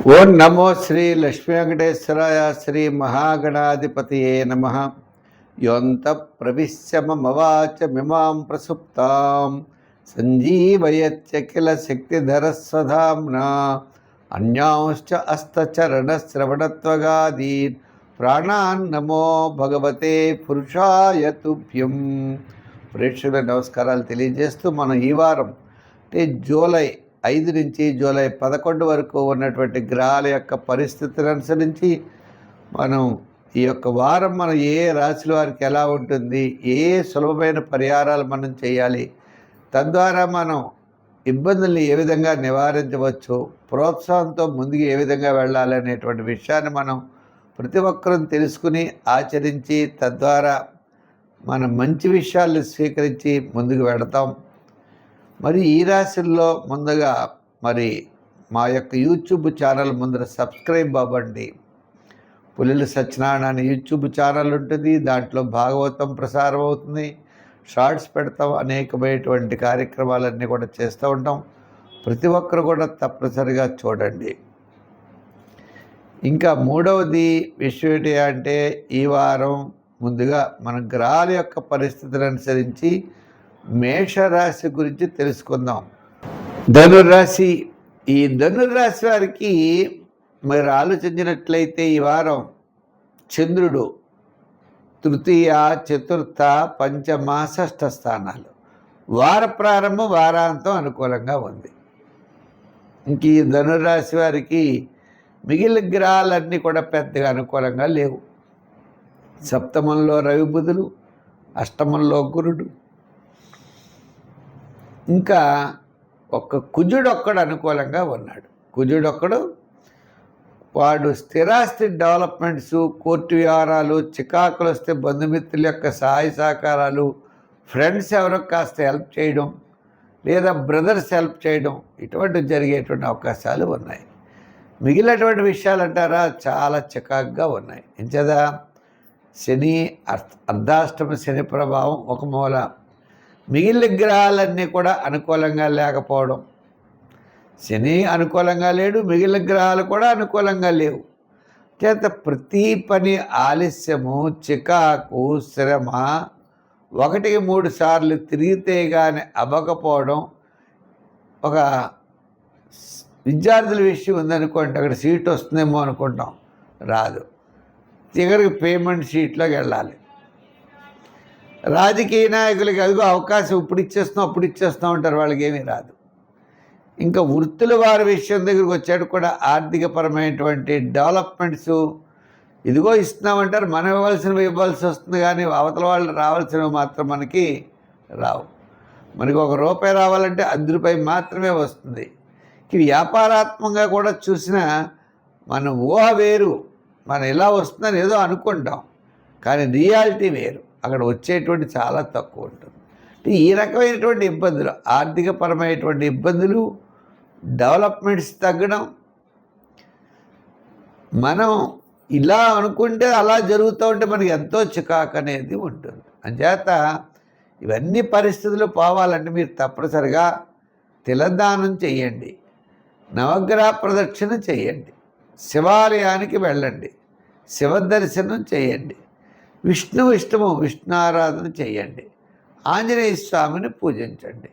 ఓం నమో శ్రీ లక్ష్మీ వెంకటేశ్వరాయ శ్రీ మహాగణాధిపతియే నమ. యోంత ప్రవిశ్య మమవాచమిమాం ప్రసుప్తాం సంజీవయత్యఖిల శక్తిధరస్వధామ్నా అన్యాంశ్చ అస్తచరణశ్రవణత్వగాదీన్ ప్రాణాన్ నమో భగవతే పురుషాయ తుభ్యం. ప్రేక్షకుల నమస్కారాలు తెలియజేస్తూ మనం ఈ వారం అంటే జూలై 5 నుంచి జూలై 11 వరకు ఉన్నటువంటి గ్రహాల యొక్క పరిస్థితిని అనుసరించి మనం ఈ యొక్క వారం మనం ఏ రాశుల వారికి ఎలా ఉంటుంది, ఏ సులభమైన పరిహారాలు మనం చేయాలి, తద్వారా మనం ఇబ్బందుల్ని ఏ విధంగా నివారించవచ్చు, ప్రోత్సాహంతో ముందుకు ఏ విధంగా వెళ్ళాలి అనేటువంటి విషయాన్ని మనం ప్రతి ఒక్కరూ తెలుసుకుని ఆచరించి తద్వారా మనం మంచి విషయాలను స్వీకరించి ముందుకు వెళతాం. మరి ఈ రాశుల్లో ముందుగా మరి మా యొక్క యూట్యూబ్ ఛానల్ ముందర సబ్స్క్రైబ్ అవ్వండి. పులిల సత్యనారాయణ అనే యూట్యూబ్ ఛానల్ ఉంటుంది, దాంట్లో భాగవతం ప్రసారం అవుతుంది, షార్ట్స్ పెడతాం, అనేకమైనటువంటి కార్యక్రమాలన్నీ కూడా చేస్తూ ఉంటాం. ప్రతి ఒక్కరు కూడా తప్పనిసరిగా చూడండి. ఇంకా మూడవది విషయం ఏంటి అంటే, ఈ వారం ముందుగా మన గ్రహాల యొక్క పరిస్థితిని అనుసరించి మేషరాశి గురించి తెలుసుకుందాం. ధనుర్రాశి, ఈ ధనుర్రాశి వారికి మీరు ఆలోచించినట్లయితే ఈ వారం చంద్రుడు తృతీయ, చతుర్థ, పంచమ, షష్ఠ స్థానాలు, వార ప్రారంభం వారాంతం అనుకూలంగా ఉంది. ఇంక ఈ ధనుర్రాశి వారికి మిగిలిన గ్రహాలన్నీ కూడా పెద్దగా అనుకూలంగా లేవు. సప్తమంలో రవి బుధులు, అష్టమంలో గురుడు, ఇంకా కుజుడొక్కడు అనుకూలంగా ఉన్నాడు. కుజుడొక్కడు వాడు స్థిరాస్తి డెవలప్మెంట్స్, కోర్టు వ్యవహారాలు, చికాకులు వస్తే బంధుమిత్రుల యొక్క సహాయ సహకారాలు, ఫ్రెండ్స్ ఎవరో కాస్త హెల్ప్ చేయడం లేదా బ్రదర్స్ హెల్ప్ చేయడం, ఇటువంటి జరిగేటువంటి అవకాశాలు ఉన్నాయి. మిగిలినటువంటి విషయాలు అంటారా చాలా చికాకుగా ఉన్నాయి. ఎంచేదా శని అర్ధాష్టమ శని ప్రభావం ఒక మూల, మిగిలిన గ్రహాలన్నీ కూడా అనుకూలంగా లేకపోవడం. శని అనుకూలంగా లేడు, మిగిలిన గ్రహాలు కూడా అనుకూలంగా లేవు. చేత ప్రతి పని ఆలస్యము, చికాకు, శ్రమ, 1-3 సార్లు తిరిగితే కానీ అవ్వకపోవడం. ఒక విద్యార్థుల విషయం ఉందనుకోండి, అక్కడ సీట్ వస్తుందేమో అనుకుంటాం, రాదు. చివరికి పేమెంట్ షీట్లోకి వెళ్ళాలి. రాజకీయ నాయకులకి అదిగో అవకాశం ఇప్పుడు ఇచ్చేస్తాం అంటారు, వాళ్ళకి ఏమీ రాదు. ఇంకా వృత్తుల వారి విషయం దగ్గరికి వచ్చాడు కూడా ఆర్థికపరమైనటువంటి డెవలప్మెంట్స్ ఇదిగో ఇస్తున్నామంటారు, మనం ఇవ్వాల్సి వస్తుంది, కానీ అవతల వాళ్ళు రావాల్సినవి మాత్రం మనకి రావు. మనకి ₹1 రావాలంటే ₹10 మాత్రమే వస్తుంది. వ్యాపారాత్మకంగా కూడా చూసినా మన ఊహ వేరు, మనం ఎలా వస్తుందని ఏదో అనుకుంటాం, కానీ రియాలిటీ వేరు, అక్కడ వచ్చేటువంటి చాలా తక్కువ ఉంటుంది. ఈ రకమైనటువంటి ఇబ్బందులు, ఆర్థికపరమైనటువంటి ఇబ్బందులు, డెవలప్మెంట్స్ తగ్గడం, మనం ఇలా అనుకుంటే అలా జరుగుతూ ఉంటే మనకి ఎంతో చికాకు అనేది ఉంటుంది. అంచేత ఇవన్నీ పరిస్థితులు పోవాలంటే మీరు తప్పనిసరిగా తిలదానం చేయండి, నవగ్రహ ప్రదక్షిణ చేయండి, శివాలయానికి వెళ్ళండి, శివ దర్శనం చేయండి, విష్ణారాధన చేయండి, ఆంజనేయ స్వామిని పూజించండి.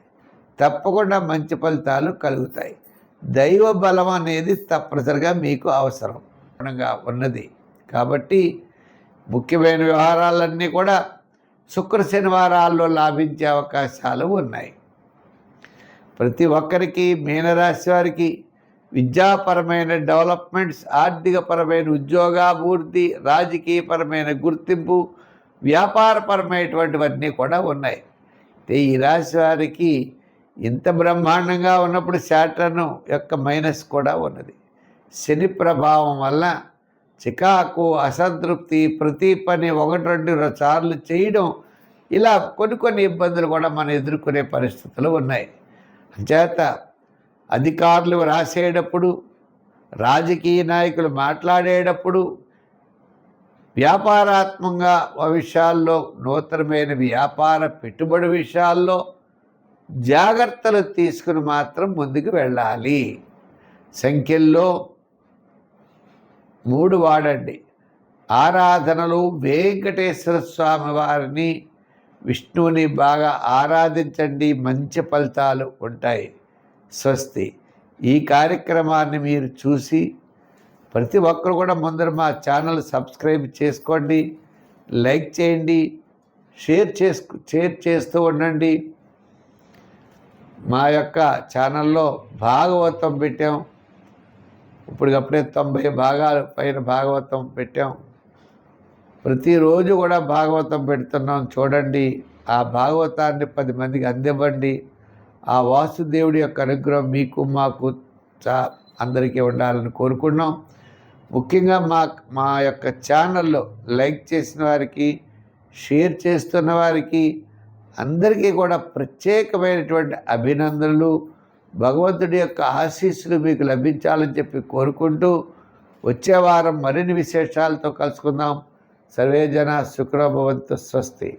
తప్పకుండా మంచి ఫలితాలు కలుగుతాయి. దైవ బలం అనేది తప్పనిసరిగా మీకు అవసరం ఉన్నది. కాబట్టి ముఖ్యమైన వ్యవహారాలన్నీ కూడా శుక్ర శనివారాల్లో లాభించే అవకాశాలు ఉన్నాయి. ప్రతి ఒక్కరికి, మీనరాశి వారికి విద్యాపరమైన డెవలప్మెంట్స్, ఆర్థికపరమైన ఉద్యోగాభివృద్ధి, రాజకీయపరమైన గుర్తింపు, వ్యాపారపరమైనటువంటివన్నీ కూడా ఉన్నాయి. ఈ రాశి వారికి ఇంత బ్రహ్మాండంగా ఉన్నప్పుడు శాటర్న్ యొక్క మైనస్ కూడా ఉన్నది. శని ప్రభావం వల్ల చికాకు, అసంతృప్తి, ప్రతి పని 1-2 సార్లు చేయడం, ఇలా కొన్ని ఇబ్బందులు కూడా మనం ఎదుర్కొనే పరిస్థితులు ఉన్నాయి. అంచేత అధికారులు రాసేటప్పుడు, రాజకీయ నాయకులు మాట్లాడేటప్పుడు, వ్యాపారాత్మకంగా విషయాల్లో, నూతనమైన వ్యాపార పెట్టుబడి విషయాల్లో జాగ్రత్తలు తీసుకుని మాత్రం ముందుకు వెళ్ళాలి. సంఖ్యల్లో 3 వాడండి. ఆరాధనలు వెంకటేశ్వర స్వామి వారిని, విష్ణువుని బాగా ఆరాధించండి, మంచి ఫలితాలు ఉంటాయి. స్వస్తి. ఈ కార్యక్రమాన్ని మీరు చూసి ప్రతి ఒక్కరు కూడా ముందర మా ఛానల్ సబ్స్క్రైబ్ చేసుకోండి, లైక్ చేయండి, షేర్ చేస్తూ ఉండండి. మా యొక్క ఛానల్లో భాగవతం పెట్టాం. ఇప్పటికప్పుడే 90 భాగాలు పైన భాగవతం పెట్టాం. ప్రతిరోజు కూడా భాగవతం పెడుతున్నాం, చూడండి. ఆ భాగవతాన్ని 10 మందికి అందివ్వండి. ఆ వాసుదేవుడి యొక్క అనుగ్రహం మీకు మాకు అందరికీ ఉండాలని కోరుకున్నాం. ముఖ్యంగా మా యొక్క ఛానల్లో లైక్ చేసిన వారికి, షేర్ చేస్తున్న వారికి అందరికీ కూడా ప్రత్యేకమైనటువంటి అభినందనలు. భగవంతుడి యొక్క ఆశీస్సులు మీకు లభించాలని చెప్పి కోరుకుంటూ, వచ్చే వారం మరిన్ని విశేషాలతో కలుసుకుందాం. సర్వే జన సుఖినో భవంతు. స్వస్తి.